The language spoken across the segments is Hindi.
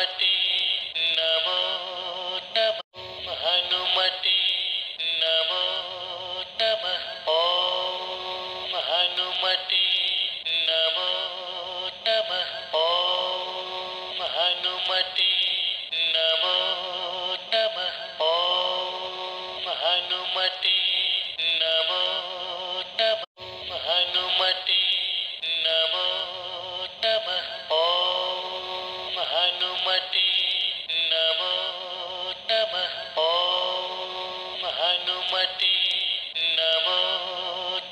हनुमते नमो नमः हनुमते नमो नमः ॐ हनुमते नमो नमः ॐ हनुमते नमो नमः ॐ हनुमते नमो नमः हनुमते नमो नमः ॐ हनुमते नमो नमः ॐ हनुमते नमो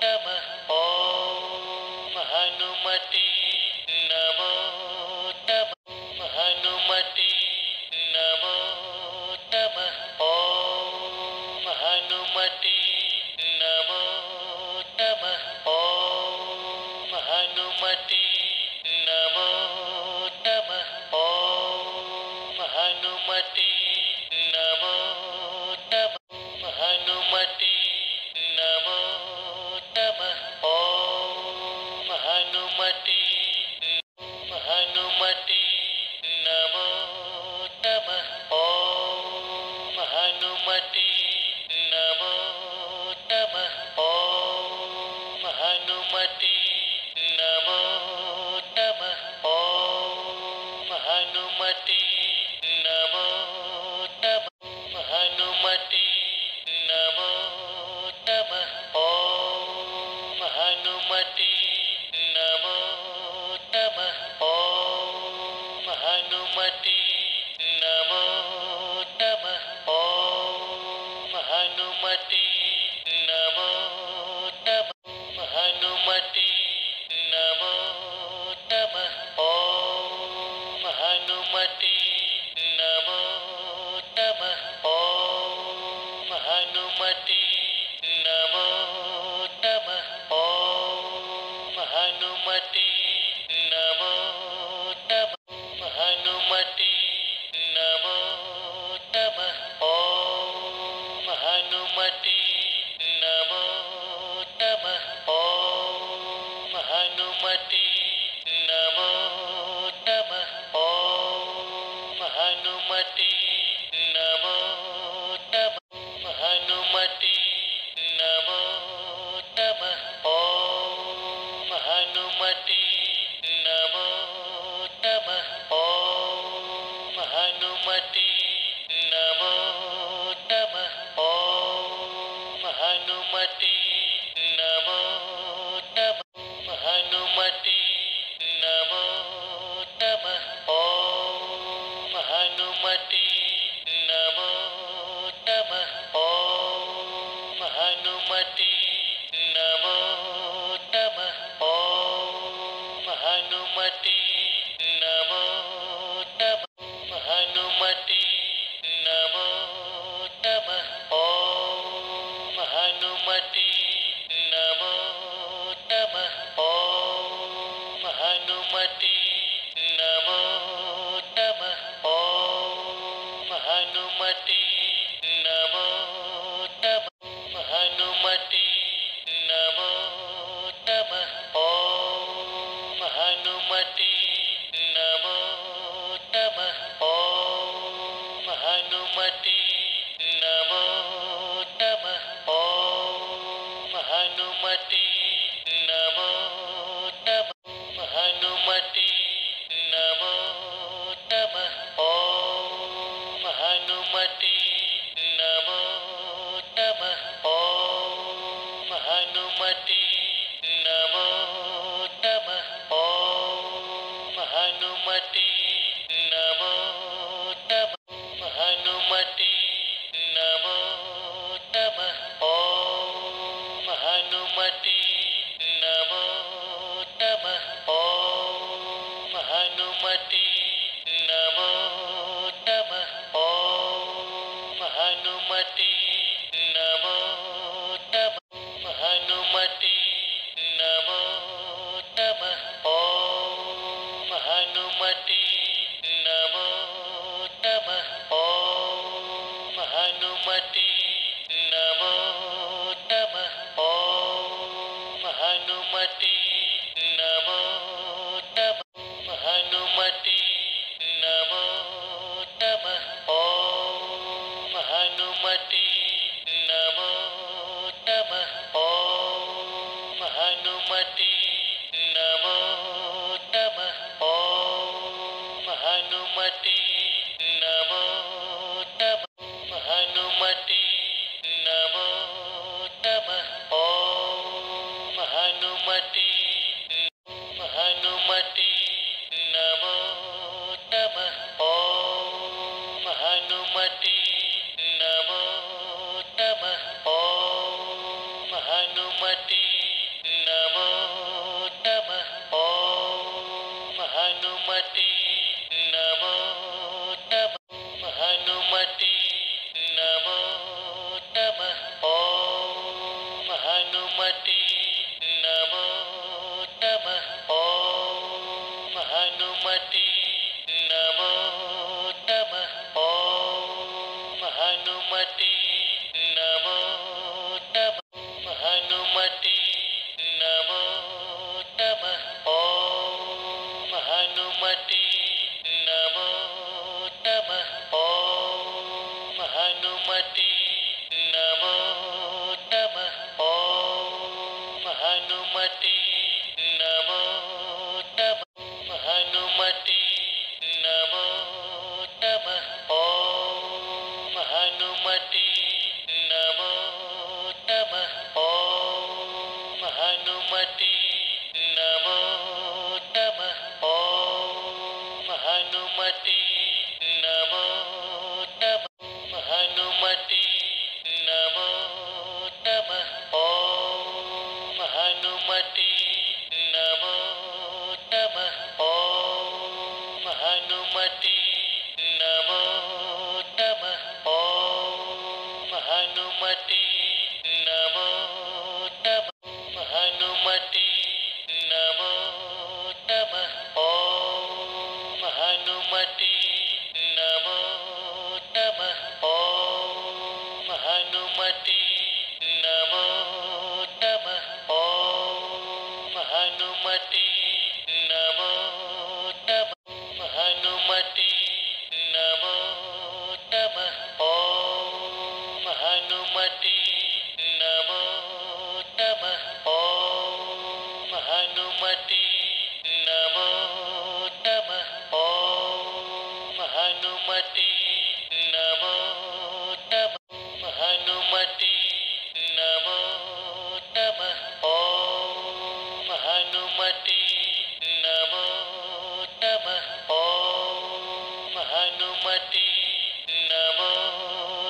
नमः ॐ हनुमते नमो नमः हनुमते नमो नमः ॐ हनुमते नमो नमः ॐ हनुमते नमो नमः ॐ हनुमते नमो नमः हनुमते नमो नमः ॐ हनुमते हनुमते नमो नमः ॐ हनुमते नमो नमः ॐ हनुमते नमो नमः ॐ हनुमते नमो नमः हनुमते नमो नमः ॐ हनुमते नमो नमः ॐ हनुमते नमो नमः ॐ हनुमते नमो नमः हनुमते नमो नमः ॐ हनुमते नमो नमः ॐ हनुमते नमो नमः ॐ हनुमते नमो नमः हनुमते नमो नमः ॐ हनुमते नमो नमः ॐ हनुमते नमो नमः ॐ हनुमते नमो नमः हनुमते नमो नमः ॐ हनुमते नमो नमः ॐ हनुमते नमो नमः ॐ हनुमते नमो नमः हनुमते नमो नमः ॐ हनुमते नमो नमः ॐ हनुमते नमो नमः ॐ हनुमते नमो नमः हनुमते नमो नमः ॐ हनुमते नमो नमः ॐ हनुमते नमो नमः ॐ हनुमते नमो नमः हनुमते नमो नमः ॐ हनुमते नमो नमः ॐ हनुमते नमो नमः ॐ हनुमते नमो नमः हनुमते नमो नमः ॐ हनुमते नमो नमः ॐ हनुमते नमो नमः ॐ हनुमते नमो नमः हनुमते नमो नमः ॐ हनुमते नमो नमः ॐ हनुमते नमो नमः ॐ हनुमते नमो नमः हनुमते नमो नमः ॐ हनुमते नमो नमः ॐ हनुमते नमो नमः ॐ हनुमते नमो नमः हनुमते नमो नमः ॐ हनुमते नमो नमः ॐ हनुमते नमो नमः हनुमते नमो नमः ॐ हनुमते नमो नमः ॐ हनुमते नमो नमः ॐ हनुमते नमो नमः हनुमते नमो नमः ॐ हनुमते नमो नमः ॐ हनुमते नमो नमः ॐ हनुमते नमो नमः हनुमते नमो नमः ॐ हनुमते नमो नमः ॐ हनुमते नमो नमः ॐ हनुमते नमो नमः हनुमते नमो नमः ॐ हनुमते नमो नमः ॐ हनुमते नमो नमः ॐ हनुमते नमो नमः हनुमते नमो नमः ॐ हनुमते नमो नमः ॐ हनुमते नमो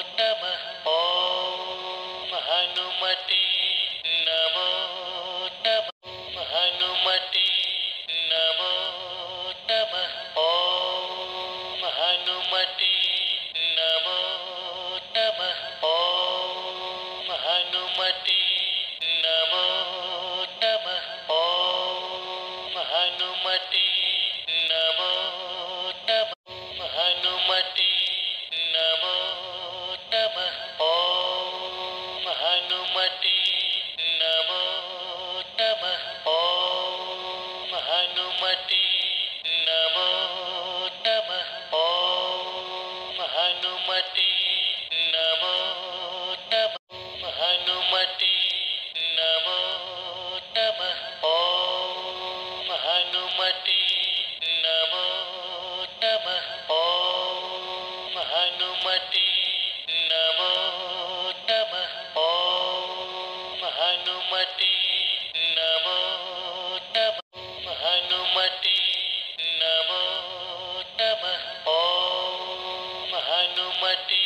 नमः ॐ हनुमते नमो नमः हनुमते नमो नमः ॐ हनुमते नमो नमः ॐ हनुमते नमो नमः ॐ हनुमते नमो नमः हनुमते नमो नमः ॐ हनुमते नमो नमः ॐ हनुमते नमो नमः ॐ हनुमते नमो नमः हनुमते नमो नमः ॐ हनुमते नमो नमः ॐ हनुमते नमो नमः ॐ हनुमते नमो नमः हनुमते नमो नमः ॐ हनुमते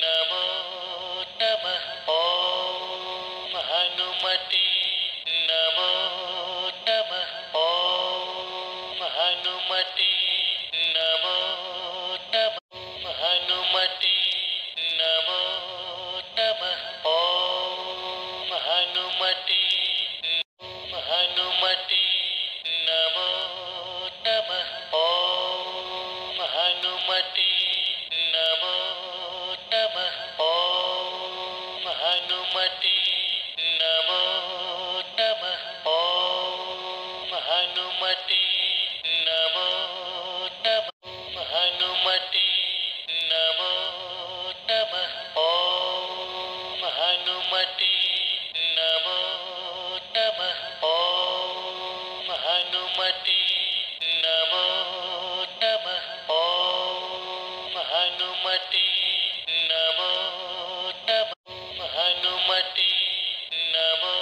नमो नमः ॐ हनुमते नमो नमः ॐ हनुमते नमो नमः हनुमते नमो नमः ॐ हनुमते हनुमते नमो नमः ॐ हनुमते नमो नमः ॐ हनुमते नमो नमः ॐ हनुमते नमो नमः हनुमते नमो नमः ॐ हनुमते नमो नमः ॐ हनुमते नमो नमः ॐ हनुमते नमो नमः हनुमते नमो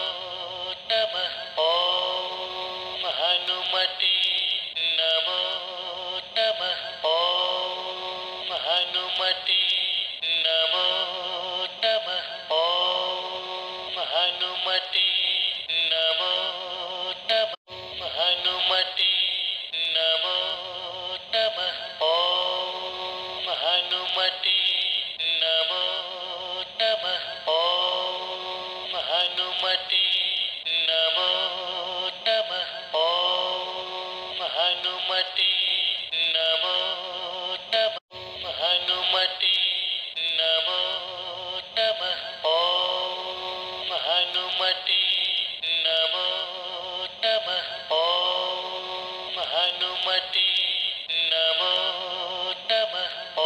नमः ॐ हनुमते नमो नमः ॐ हनुमते नमो नमः ॐ हनुमते नमो नमः हनुमते नमो नमः ॐ हनुमते नमो नमः ॐ हनुमते नमो नमः ॐ हनुमते नमो नमः हनुमते नमो नमः ॐ हनुमते नमो नमः ॐ हनुमते नमो नमः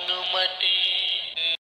हनुमते